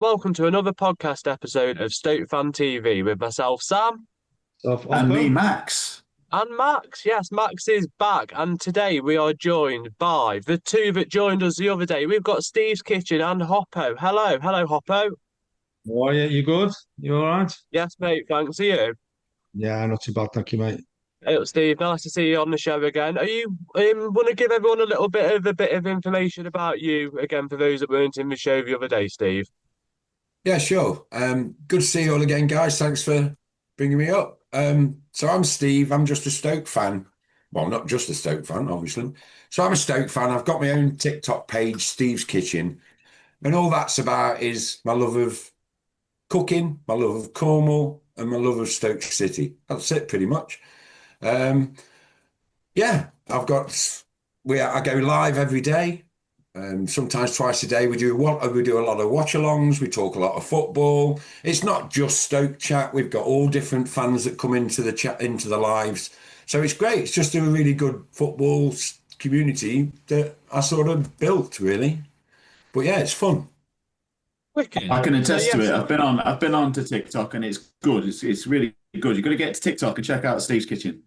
Welcome to another podcast episode of Stoke Fan TV with myself, Sam, Of And me, Hoppo. Max. and Max. Yes, Max is back, and today we are joined by the two that joined us the other day. We've got Steve's Kitchen and Hoppo. Hello, Hoppo. How are you? You good? You all right? Yes, mate. Thanks. Are you? Yeah, not too bad, thank you, mate. Hey, Steve. Nice to see you on the show again. Are you want to give everyone a little bit of information about you again for those that weren't in the show the other day, Steve? Yeah, sure. Good to see you all again, guys. Thanks for bringing me up. So I'm Steve. I'm just a Stoke fan. Well, not just a Stoke fan, obviously. So I'm a Stoke fan. I've got my own TikTok page, Steve's Kitchen, and all that's about is my love of cooking, my love of Cornwall, and my love of Stoke City. That's it, pretty much. Um, yeah, I go live every day. Sometimes twice a day we do a lot of watch-alongs. We talk a lot of football. It's not just Stoke chat. We've got all different fans that come into the chat, into the lives. So it's great. It's just a really good football community that I sort of built, really. But yeah, it's fun. Wicked. I can So attest to yes, it. I've been on to TikTok and it's good. It's really good. You've got to get to TikTok and check out Steve's Kitchen.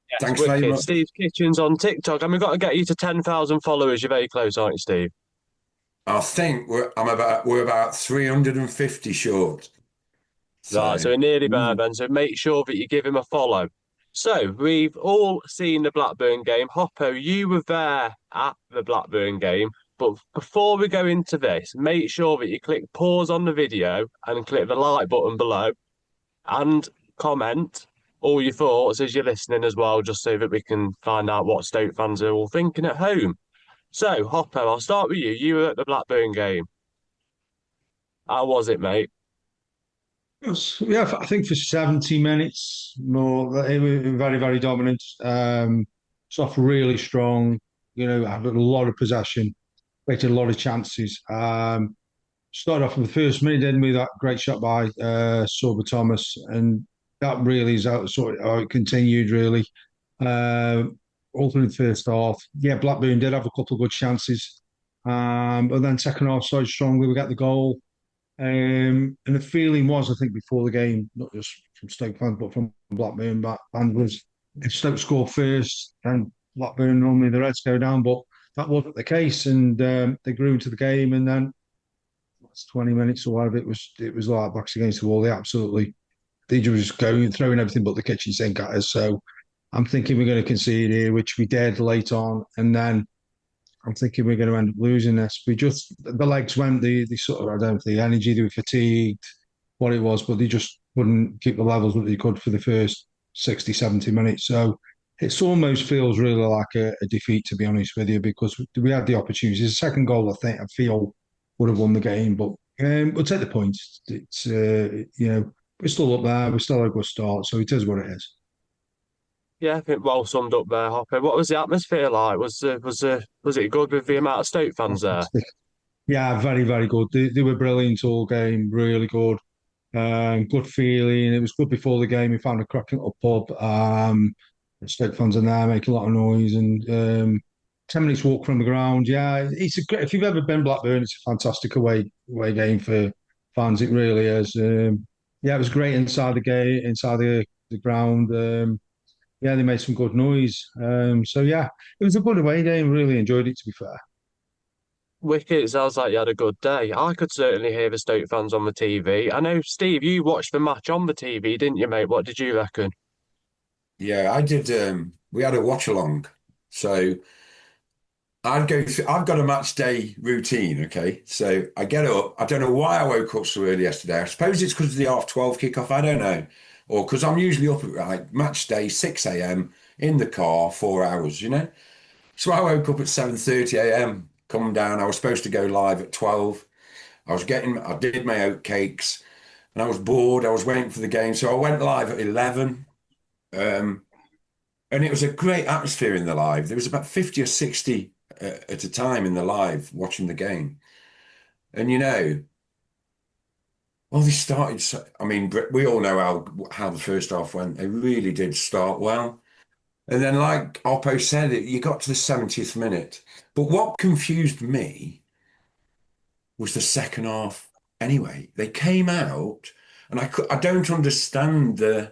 yes, Thanks very wicked. much. Steve's Kitchen's on TikTok, and we've got to get you to 10,000 followers. You're very close, aren't you, Steve? I think we're about 350 short. Right, So so we're nearly there mm. then. So make sure that you give him a follow. So we've all seen the Blackburn game. Hoppo, you were there at the Blackburn game. But before we go into this, make sure that you click pause on the video and click the like button below and comment all your thoughts as you're listening as well, just so that we can find out what Stoke fans are all thinking at home. So, Hoppo, I'll start with you. You were at the Blackburn game. How was it, mate? Yeah, I think for 70 minutes more, it was very, very dominant. It's off really strong, had a lot of possession, created a lot of chances. Started off with the first minute, didn't we? That great shot by Sorba Thomas, and that really is how it continued, really. All through the first half. Yeah, Blackburn did have a couple of good chances. But then second half started strongly. We got the goal. And the feeling was, I think, before the game, not just from Stoke fans, but from Blackburn fans, was if Stoke score first, then Blackburn normally the Reds go down. But that wasn't the case, and they grew into the game. And then last 20 minutes or whatever, it was like backs against the wall. They were just going, throwing everything but the kitchen sink at us. So I'm thinking we're going to concede here, which we did late on, and then I'm thinking we're going to end up losing this. The legs went, the sort of, I don't know, the energy, they were fatigued, what it was, but they just couldn't keep the levels that they could for the first 60, 70 minutes. So it almost feels really like a defeat, to be honest with you, because we had the opportunities. The second goal, I feel, would have won the game, but we'll take the points. We're still up there, we're still a good start, so it is what it is. Yeah, I think well summed up there, Hopper. What was the atmosphere like? Was it good with the amount of Stoke fans there? Fantastic. Yeah, very, very good. They were brilliant all game, really good. Good feeling. It was good before the game. We found a cracking little pub. Stoke fans in there making a lot of noise, and 10 minutes walk from the ground. Yeah, it's a great. If you've ever been Blackburn, it's a fantastic away game for fans. It really is. Yeah, it was great inside the gate, inside the ground. Yeah, they made some good noise. So yeah, it was a good away game. Really enjoyed it. To be fair. Wicked, it sounds like you had a good day. I could certainly hear the Stoke fans on the TV. I know, Steve, you watched the match on the TV, didn't you, mate? What did you reckon? Yeah, I did. We had a watch along. So I've got a match day routine, okay? So I get up. I don't know why I woke up so early yesterday. I suppose it's because of the half 12 kickoff. I don't know. Or because I'm usually up at like match day, 6 a.m. in the car, 4 hours, you know? So I woke up at 7:30 a.m., come down. I was supposed to go live at 12. I did my oat cakes and I was bored. I was waiting for the game. So I went live at 11. Um, and it was a great atmosphere in the live. There was about 50 or 60 at a time in the live watching the game. And well, they started. I mean, we all know how the first half went. They really did start well. And then, like Oppo said, you got to the 70th minute. But what confused me was the second half. Anyway, they came out, and I don't understand the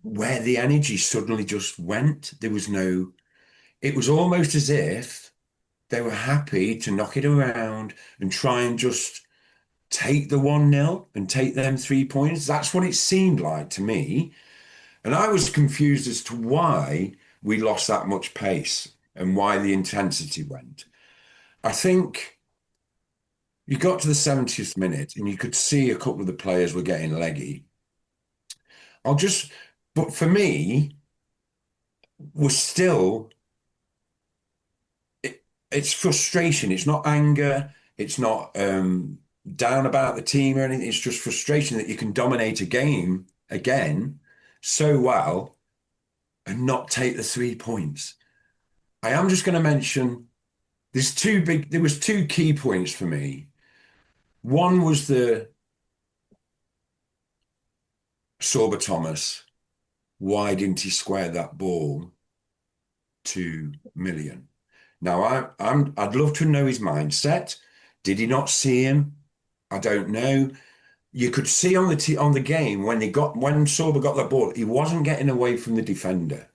where the energy suddenly just went. There was no. It was almost as if they were happy to knock it around and try and just take the 1-0 and take them 3 points. That's what it seemed like to me. And I was confused as to why we lost that much pace and why the intensity went. I think you got to the 70th minute and you could see a couple of the players were getting leggy. But for me, we're still, it's frustration. It's not anger. It's not down about the team or anything. It's just frustration that you can dominate a game again so well and not take the 3 points. I am just going to mention there was two key points for me. One was the Sorba Thomas. Why didn't he square that ball to Million? Now I'd love to know his mindset. Did he not see him? I don't know. You could see on the game when Sorba got the ball, he wasn't getting away from the defender.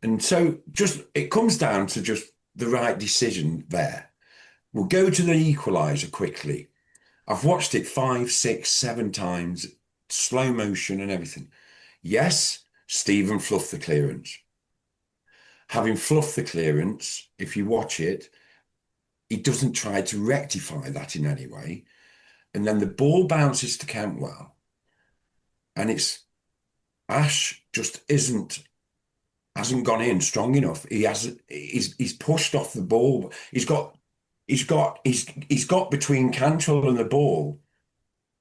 And so it comes down to just the right decision there. We'll go to the equaliser quickly. I've watched it 5, 6, 7 times, slow motion and everything. Yes, Stephen fluffed the clearance. Having fluffed the clearance, if you watch it, he doesn't try to rectify that in any way. And then the ball bounces to Cantwell. And Ash just hasn't gone in strong enough. He's pushed off the ball. He's got between Cantwell and the ball.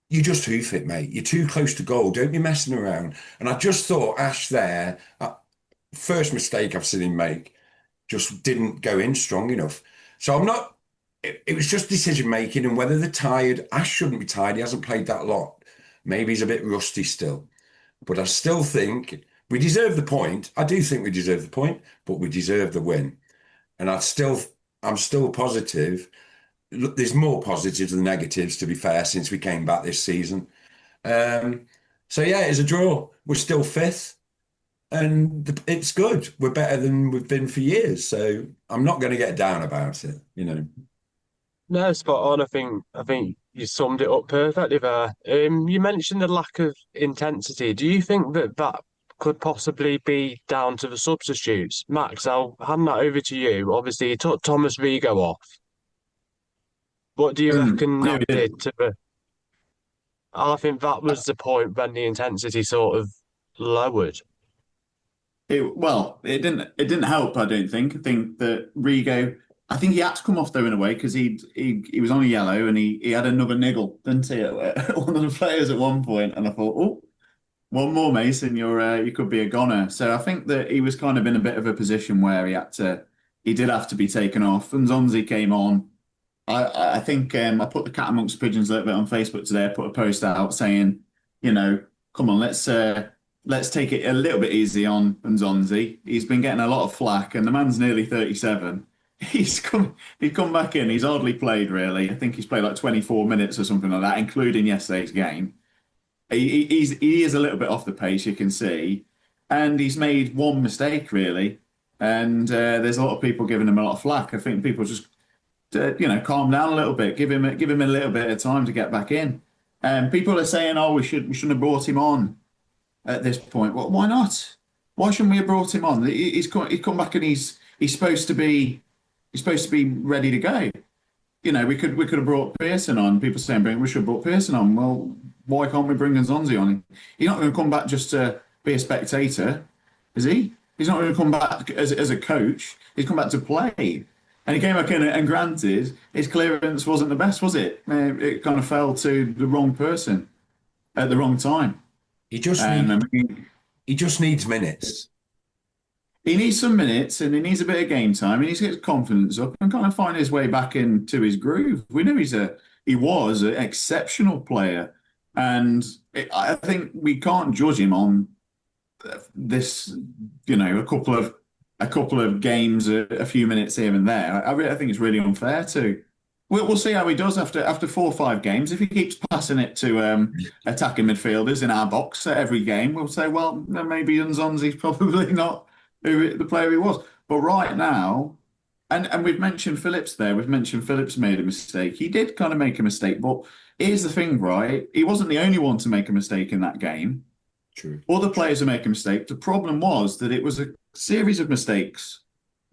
You just hoof it, mate. You're too close to goal. Don't be messing around. And I just thought Ash there, first mistake I've seen him make, just didn't go in strong enough. So it was just decision making and whether they're tired. Ash shouldn't be tired. He hasn't played that lot. Maybe he's a bit rusty still. But I still think we deserve the point. I do think we deserve the point, but we deserve the win. And I'm still positive. Look, there's more positives than negatives, to be fair, since we came back this season. So yeah, it's a draw. We're still fifth, and it's good. We're better than we've been for years. So I'm not going to get down about it, you know. No, spot on. I think you summed it up perfectly there. You mentioned the lack of intensity. Do you think that could possibly be down to the substitutes? Max, I'll hand that over to you. Obviously, you took Thomas Rigo off. What do you reckon No, that we did didn't. to the? I think that was the point when the intensity sort of lowered. It didn't help, I don't think. I think that Rigo, I think he had to come off though in a way because he was on a yellow and he had another niggle, didn't he, at one of the players at one point, and I thought, oh, one more, Mason, you could be a goner. So I think that he was kind of in a bit of a position where he did have to be taken off, and Zonzi came on. I think I put the cat amongst the pigeons a little bit on Facebook today. I put a post out saying, come on, let's take it a little bit easy on Nzonzi. He's been getting a lot of flack, and the man's nearly 37. He's come back in. He's hardly played really. I think he's played like 24 minutes or something like that, including yesterday's game. He is a little bit off the pace, you can see, and he's made one mistake really, and there's a lot of people giving him a lot of flack. I think people just calm down a little bit, give him a little bit of time to get back in. People are saying, oh, we shouldn't have brought him on at this point. Well, why not? Why shouldn't we have brought him on? He's come back and he's supposed to be ready to go. We could have brought Pearson on. People saying we should have brought Pearson on. Well, why can't we bring Nzonzi on? He's not going to come back just to be a spectator, is he? He's not going to come back as a coach. He's come back to play. And he came back in, and granted, his clearance wasn't the best, was it? It kind of fell to the wrong person at the wrong time. He just he just needs minutes. He needs some minutes and he needs a bit of game time. He needs to get his confidence up and kind of find his way back into his groove. We know he was an exceptional player, and I think we can't judge him on this. A couple of games, a few minutes here and there. I think it's really unfair to. we'll see how he does after 4 or 5 games. If he keeps passing it to attacking midfielders in our box at every game, we'll say, well, maybe Nzonzi's probably not the player he was. But right now, and we've mentioned Phillips there. We've mentioned Phillips made a mistake. He did kind of make a mistake, but here's the thing, right? He wasn't the only one to make a mistake in that game. True. Other players are making mistakes. The problem was that it was a series of mistakes.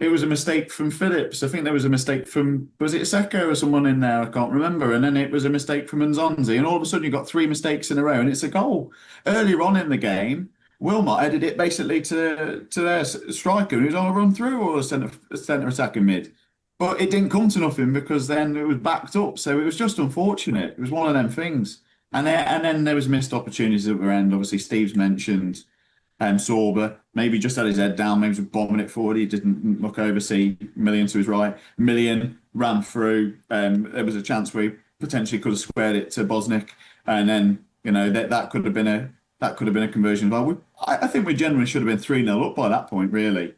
It was a mistake from Phillips. I think there was a mistake from, was it Seko or someone in there? I can't remember. And then it was a mistake from Nzonzi. And all of a sudden, you've got 3 mistakes in a row, and it's a goal. Earlier on in the game, Wilmot headed it basically to their striker, who's on a run through or a centre attacking mid. But it didn't come to nothing because then it was backed up. So it was just unfortunate. It was one of them things. And then there was missed opportunities at the end. Obviously, Steve's mentioned Sorba maybe just had his head down, maybe just bombing it forward. He didn't look over, see Million to his right. Million ran through. There was a chance where he potentially could have squared it to Bosnick, and then that could have been a conversion. But I think we generally should have been 3-0 up by that point, really.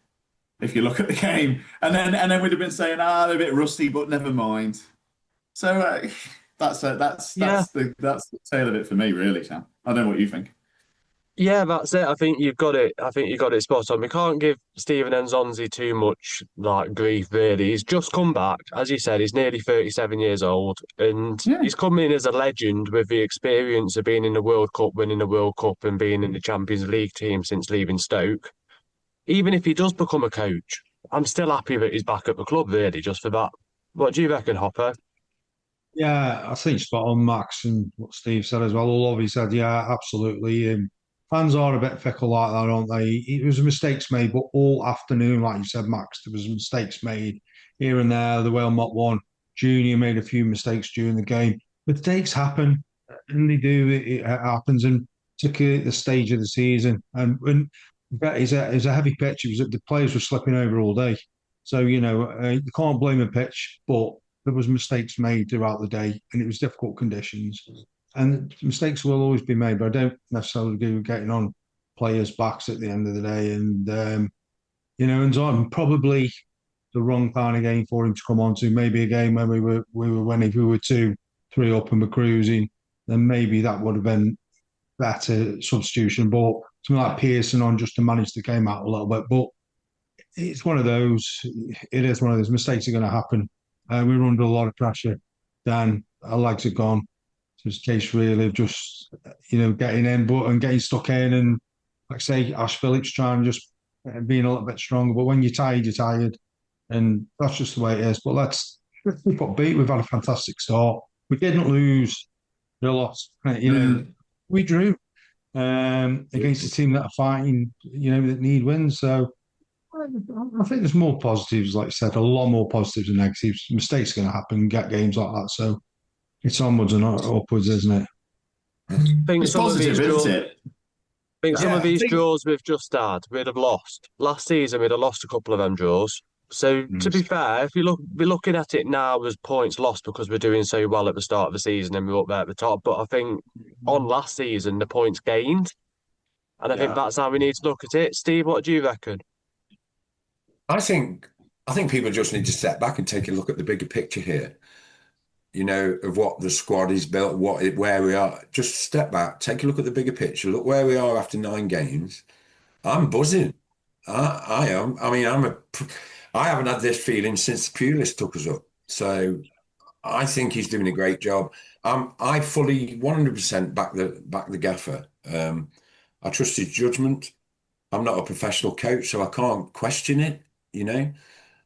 If you look at the game, and then we'd have been saying, they're a bit rusty, but never mind. So that's the tale of it for me, really, Sam. I don't know what you think. Yeah, that's it. I think you've got it. I think you got it spot on. We can't give Stephen Nzonzi too much grief, really. He's just come back. As you said, he's nearly 37 years old, and Yeah. he's come in as a legend with the experience of being in the World Cup, winning the World Cup, and being in the Champions League team since leaving Stoke. Even if he does become a coach, I'm still happy that he's back at the club, really, just for that. What do you reckon, Hopper? Yeah, I think spot on, Max, and what Steve said as well. All of he said, yeah, absolutely. Fans are a bit fickle like that, aren't they? It was mistakes made, but all afternoon, like you said, Max, there was mistakes made here and there. The Wales one, Junior made a few mistakes during the game. Mistakes happen, and they do. It happens, and particularly at the stage of the season. And when it's a heavy pitch, it was the players were slipping over all day. So you can't blame a pitch, but there was mistakes made throughout the day, and it was difficult conditions. And mistakes will always be made, but I don't necessarily agree with getting on players' backs at the end of the day. And so probably the wrong kind of game for him to come on to. Maybe a game when we were winning, if we were 2-3 up and we're cruising, then maybe that would have been better substitution. But something like Pearson on just to manage the game out a little bit. But it's one of those. It is one of those mistakes are going to happen. We were under a lot of pressure. Then our legs are gone. So it's a case really of just getting in, and getting stuck in, and like I say, Ash Phillips trying just being a little bit stronger. But when you're tired, and that's just the way it is. But let's keep upbeat. We've had a fantastic start. We didn't lose. We lost. We drew against a team that are fighting. That need wins. So I think there's more positives, like I said, a lot more positives than negatives. Mistakes are going to happen, get games like that. So it's onwards and upwards, isn't it? I think It's some of positive, these draws, isn't it? I think some Yeah, of these draws we've just had, we'd have lost. Last season, we'd have lost a couple of them draws. So to be fair, if we're looking at it now as points lost because we're doing so well at the start of the season and we're up there at the top. But I think on last season, the points gained. And I think yeah. that's how we need to look at it. Steve, what do you reckon? I think people just need to step back and take a look at the bigger picture here. Of what the squad is built, where we are. Just step back, take a look at the bigger picture. Look where we are after 9 games. I'm buzzing. I am. I mean, I haven't had this feeling since the Pulis took us up. So I think he's doing a great job. I fully 100% back the gaffer. I trust his judgment. I'm not a professional coach, so I can't question it.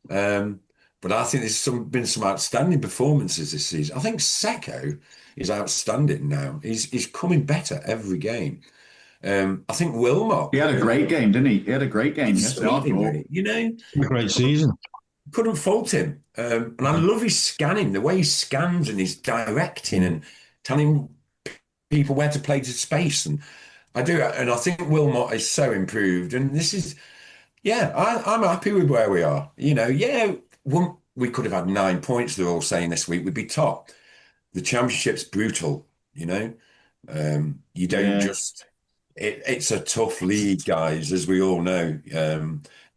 But I think there's been some outstanding performances this season. I think Seko is outstanding now. He's coming better every game. I think Wilmot. He had a great game, didn't he? He had a great game yesterday. I thought. A great season. Couldn't fault him. And I love his scanning, the way he scans and he's directing and telling people where to play to space. And I do. And I think Wilmot is so improved. And this is, I'm happy with where we are. We could have had 9 points. They're all saying this week we'd be top. The championship's brutal. You don't just. It's a tough league, guys, as we all know.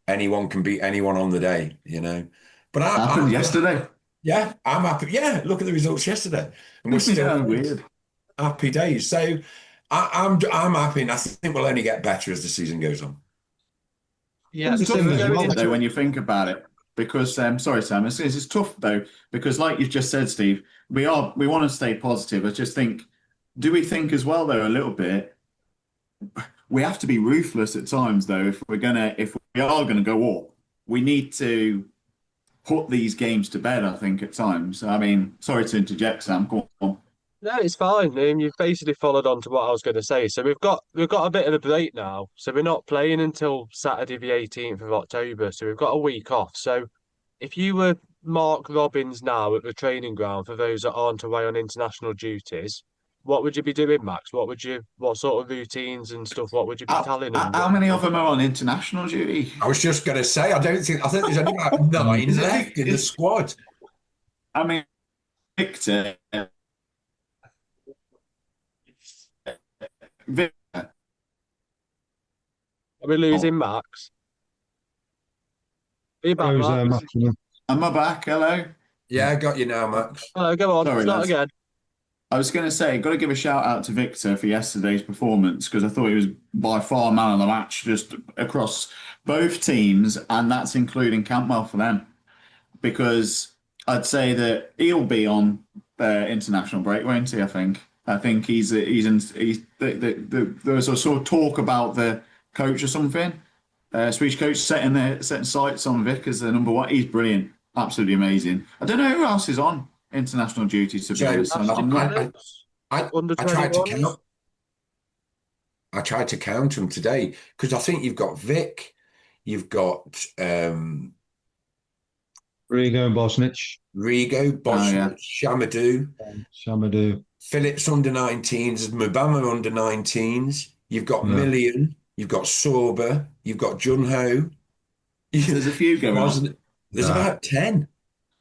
Anyone can beat anyone on the day. But Happened yesterday. Yeah, I'm happy. Yeah, look at the results yesterday, and we're still Yeah, weird. happy days. So I'm happy, and I think we'll only get better as the season goes on. Yeah, It's The so tough thing we're as though, going well, isn't it, though, into when it. you think about it, because sorry, Sam, it's tough though, because like you've just said, Steve, we want to stay positive. I just think, do we think as well though a little bit? We have to be ruthless at times though. If we are gonna go up, we need to put these games to bed. I think at times. I mean, sorry to interject, Sam. Go on. No, it's fine. You've basically followed on to what I was going to say. So we've got a bit of a break now. So we're not playing until Saturday the 18th of October. So we've got a week off. So if you were Mark Robbins now at the training ground for those that aren't away on international duties, what would you be doing, Max? What sort of routines and stuff, what would you be telling them? How many of them are on international duty? I was just going to say, I think there's only about nine Is it left in the Is squad. I mean, Victor, Victor. Are we losing Max? Are you back, goes Max? maximum. Am I back? Hello. Yeah, I got you now, Max. Hello, go on. Sorry, Start lads. again. I was going to say, got to give a shout out to Victor for yesterday's performance because I thought he was by far man of the match just across both teams, and that's including Campbell for them. Because I'd say that he'll be on international break, won't he? I think. I think there was a sort of talk about the coach or something. Swedish coach setting sights on Vic as the number one. He's brilliant, absolutely amazing. I don't know who else is on international duty to be So honest. Ashley I'm not. Clements, I under I tried to 21s. count. I tried to count them today because I think you've got Vic, you've got Rigo and Bosnich, Rigo, Oh Bosnich, yeah. Shamadou, Shamadou. Phillips under 19s, Mubama under 19s. You've got Yeah. Million, you've got Sorba, you've got Junho. There's a few going on. Wasn't there's Yeah. about 10.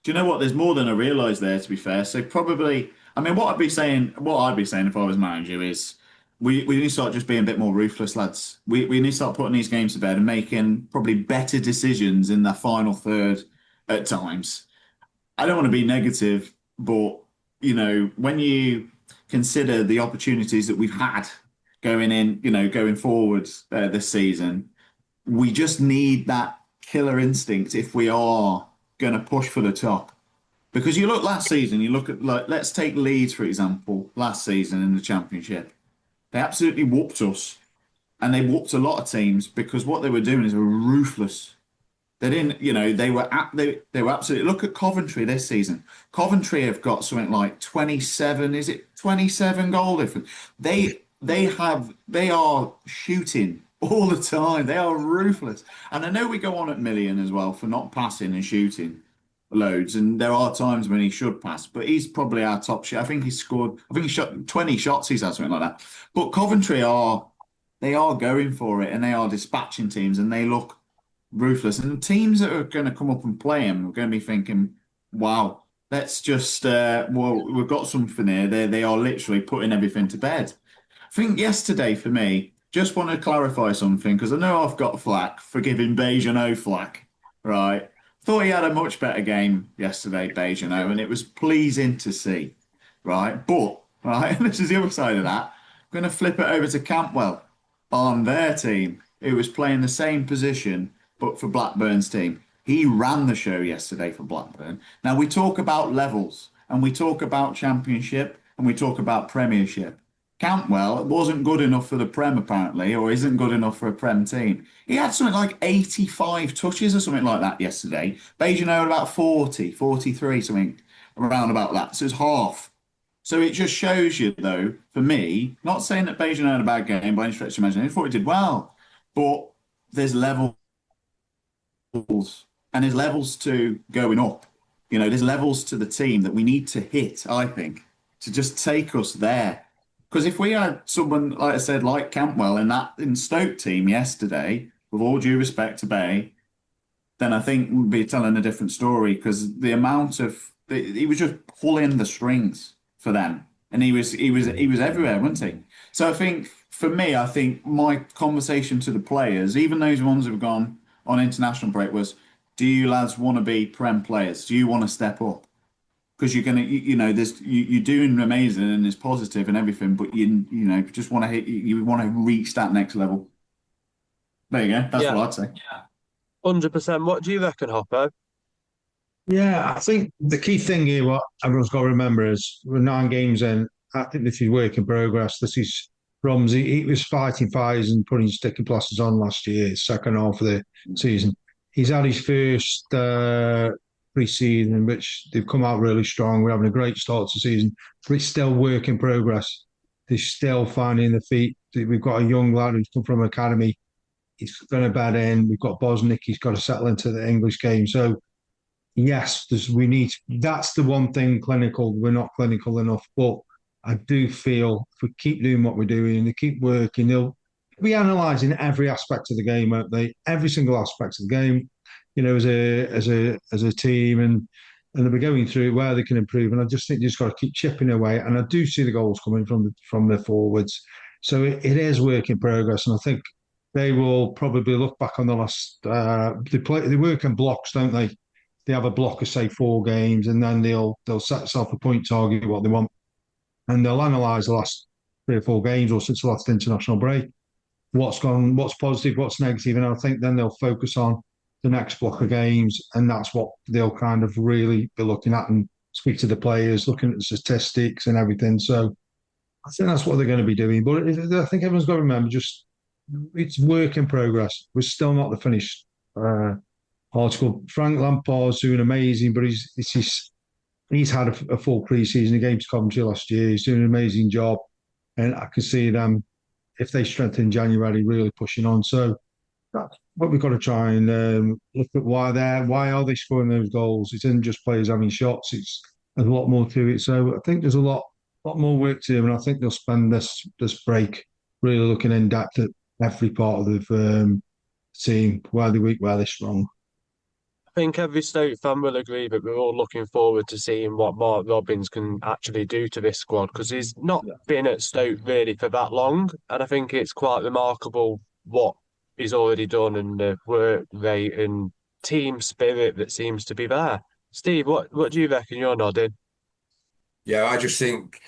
Do you know what? There's more than I realised there, to be fair. So probably, I mean, what I'd be saying if I was manager is, we need to start just being a bit more ruthless, lads. We need to start putting these games to bed and making probably better decisions in the final third at times. I don't want to be negative, but when you consider the opportunities that we've had going forward this season, we just need that killer instinct if we are going to push for the top. Because you look last season, you look at like let's take Leeds for example. Last season in the Championship, they absolutely whooped us, and they whooped a lot of teams because what they were doing is they were ruthless. They didn't, they were absolutely. Look at Coventry this season. Coventry have got something like 27. Is it 27 goal difference? They are shooting all the time. They are ruthless. And I know we go on at Million as well for not passing and shooting loads. And there are times when he should pass, but he's probably our top shot. I think he scored. I think he shot 20 shots. He's had something like that. But Coventry they are going for it and they are dispatching teams and they look ruthless. And the teams that are going to come up and play him are going to be thinking, wow, let's just, well, we've got something here. They are literally putting everything to bed. I think yesterday for me, just want to clarify something because I know I've got flack for giving Beijano flack, right? Thought he had a much better game yesterday, Beijano, and it was pleasing to see, right? But, right, this is the other side of that. I'm going to flip it over to Campwell on their team, who was playing the same position but for Blackburn's team. He ran the show yesterday for Blackburn. Now we talk about levels and we talk about Championship and we talk about Premiership. Cantwell wasn't good enough for the Prem apparently, or isn't good enough for a Prem team. He had something like 85 touches or something like that yesterday. Beijing had about 40, 43, something around about that. So it's half. So it just shows you, though, for me, not saying that Beijing had a bad game by any stretch of imagination. I thought he did well, but there's levels and there's levels to going up. There's levels to the team that we need to hit, I think, to just take us there. Because if we had someone, like I said, like Campwell in Stoke team yesterday, with all due respect to Bay, then I think we'd be telling a different story because the amount of he was just pulling the strings for them, and he was everywhere, wasn't he? So I think for me, I think my conversation to the players, even those ones who've gone on international break, was, do you lads want to be Prem players? Do you want to step up? because you're gonna, there's you're doing amazing and it's positive and everything, but just want to you want to reach that next level. There you go. That's Yeah, what I'd say. 100%. What do you reckon, Hoppo? Yeah, I think the key thing here, what everyone's got to remember is we're 9 games in. I think this is work in progress. This is Romsey. He was fighting fires and putting sticking plasters on last year, second half of the season. He's had his first pre-season, in which they've come out really strong. We're having a great start to the season, but it's still work in progress. They're still finding the feet. We've got a young lad who's come from academy. He's going to bed in. We've got Bosnick. He's got to settle into the English game. So yes, we need. That's the one thing clinical. We're not clinical enough, but I do feel if we keep doing what we're doing and they keep working, they'll be analysing every aspect of the game, won't they? Every single aspect of the game, as a team, and they'll be going through where they can improve. And I just think you just got to keep chipping away. And I do see the goals coming from the forwards, so it is work in progress. And I think they will probably look back on the last. They work in blocks, don't they? They have a block of say 4 games, and then they'll set themselves a point target what they want, and they'll analyse the last 3 or 4 games or since the last international break, what's gone, what's positive, what's negative, and I think then they'll focus on the next block of games, and that's what they'll kind of really be looking at and speak to the players, looking at the statistics and everything. So I think that's what they're going to be doing. But I think everyone's got to remember, just it's work in progress. We're still not the finished article. Frank Lampard's doing amazing, but he's had a full pre-season. He came to Coventry last year. He's doing an amazing job, and I can see them if they strengthen in January, really pushing on. So that's what we've got to try and look at why are they scoring those goals? It isn't just players having shots. There's a lot more to it. So I think there's a lot more work to do, and I think they'll spend this break really looking in depth at every part of the team, where they're weak, where they're strong. I think every Stoke fan will agree that we're all looking forward to seeing what Mark Robbins can actually do to this squad because he's not been at Stoke really for that long, and I think it's quite remarkable what he's already done and the work rate and team spirit that seems to be there. Steve, what do you reckon? You're nodding. Yeah, I just think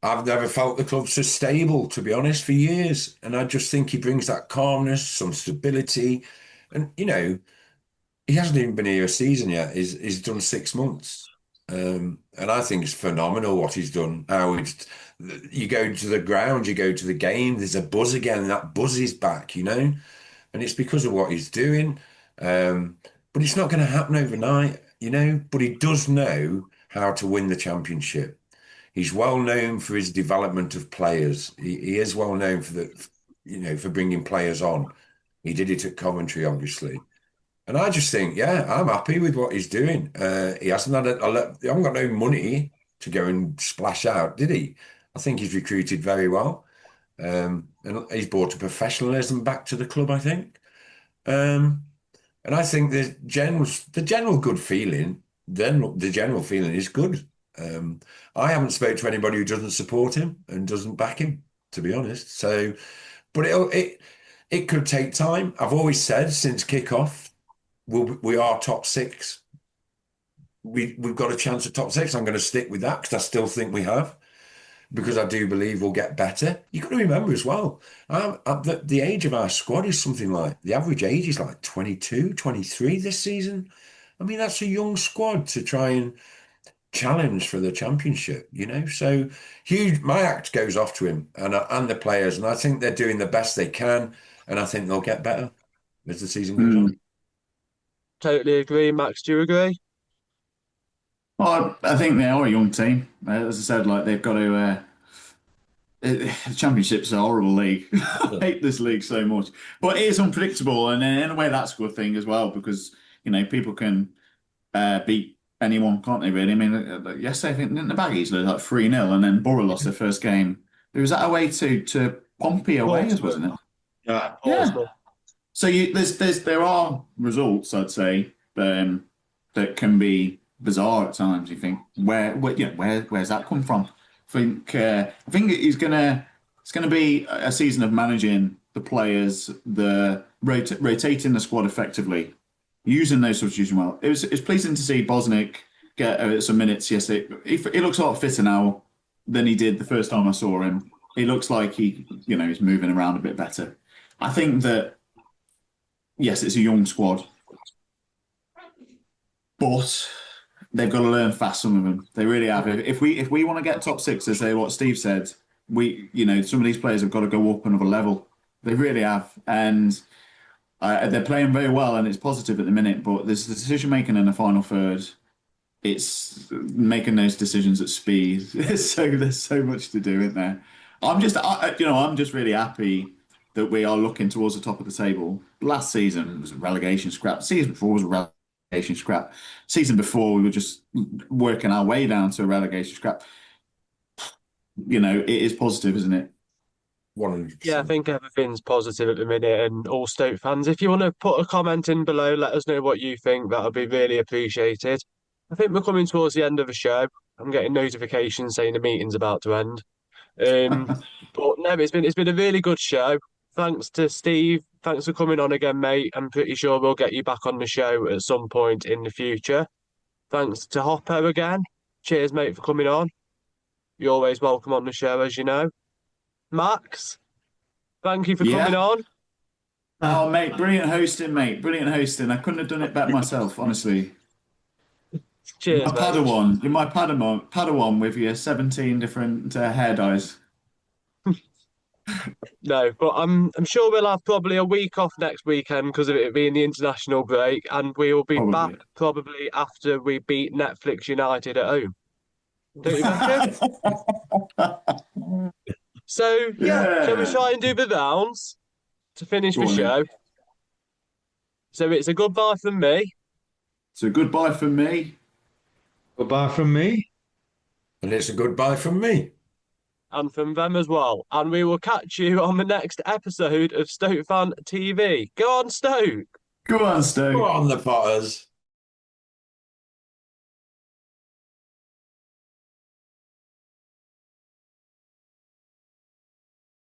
I've never felt the club so stable, to be honest, for years. And I just think he brings that calmness, some stability. And, he hasn't even been here a season yet. He's done 6 months. And I think it's phenomenal what he's done. You go to the ground, you go to the game, there's a buzz again, and that buzz is back, and it's because of what he's doing. But it's not going to happen overnight, but he does know how to win the championship. He's well known for his development of players. He is well known for bringing players on. He did it at Coventry, obviously. And I just think, yeah, I'm happy with what he's doing. He hasn't had he haven't got no money to go and splash out, did he? I think he's recruited very well. And he's brought a professionalism back to the club, I think. And I think the general good feeling, then the general feeling is good. I haven't spoke to anybody who doesn't support him and doesn't back him, to be honest. So, but it could take time. I've always said since kickoff, we are top 6. We've got a chance at top 6. I'm going to stick with that because I still think we have, because I do believe we'll get better. You've got to remember as well, the age of our squad is something like, the average age is like 22, 23 this season. I mean, that's a young squad to try and challenge for the championship, So huge, my act goes off to him and the players, and I think they're doing the best they can, and I think they'll get better as the season goes on. Totally agree. Max, do you agree? Well, I think they are a young team. As I said, like they've got to. The Championship's a horrible league. I hate this league so much, but it is unpredictable, and in a way, that's a good thing as well because people can beat anyone, can't they? Really? I mean, yesterday I think the Baggies lost like 3-0, and then Borough lost their first game. Was that away to Pompey away, wasn't it? Yeah. So there are results, I'd say, that can be bizarre at times. You think where's that come from? I think it's gonna be a season of managing the players, rotating the squad effectively, using those substitutions well. It's pleasing to see Bosnick get some minutes yesterday. He looks a lot fitter now than he did the first time I saw him. He looks like he's moving around a bit better. I think that, yes, it's a young squad, but they've got to learn fast, some of them. They really have. If we want to get top six, to say what Steve said, some of these players have got to go up another level. They really have. And they're playing very well, and it's positive at the minute, but there's the decision making in the final third. It's making those decisions at speed. There's so much to do, isn't there? I'm just really happy that we are looking towards the top of the table. Last season was a relegation scrap. Season before was a relegation scrap. Season before we were just working our way down to a relegation scrap. It is positive, isn't it? 100%. Yeah, I think everything's positive at the minute, and all Stoke fans, if you want to put a comment in below, let us know what you think. That would be really appreciated. I think we're coming towards the end of the show. I'm getting notifications saying the meeting's about to end. But no, it's been a really good show. Thanks to Steve. Thanks for coming on again, mate. I'm pretty sure we'll get you back on the show at some point in the future. Thanks to Hoppo again. Cheers, mate, for coming on. You're always welcome on the show, as you know. Max, thank you for coming on. Oh, mate, brilliant hosting, mate. Brilliant hosting. I couldn't have done it better myself, honestly. Cheers, mate. You're my Padawan with your 17 different hair dyes. No, but I'm sure we'll have probably a week off next weekend because of it being the international break, and we will be back probably after we beat Netflix United at home. Don't you reckon? So shall we try and do the rounds to finish the show? So it's a goodbye from me. It's a goodbye from me. Goodbye from me. And it's a goodbye from me. And from them as well. And we will catch you on the next episode of Stoke Fan TV. Go on, Stoke! Go on, Stoke! Go on, the Potters!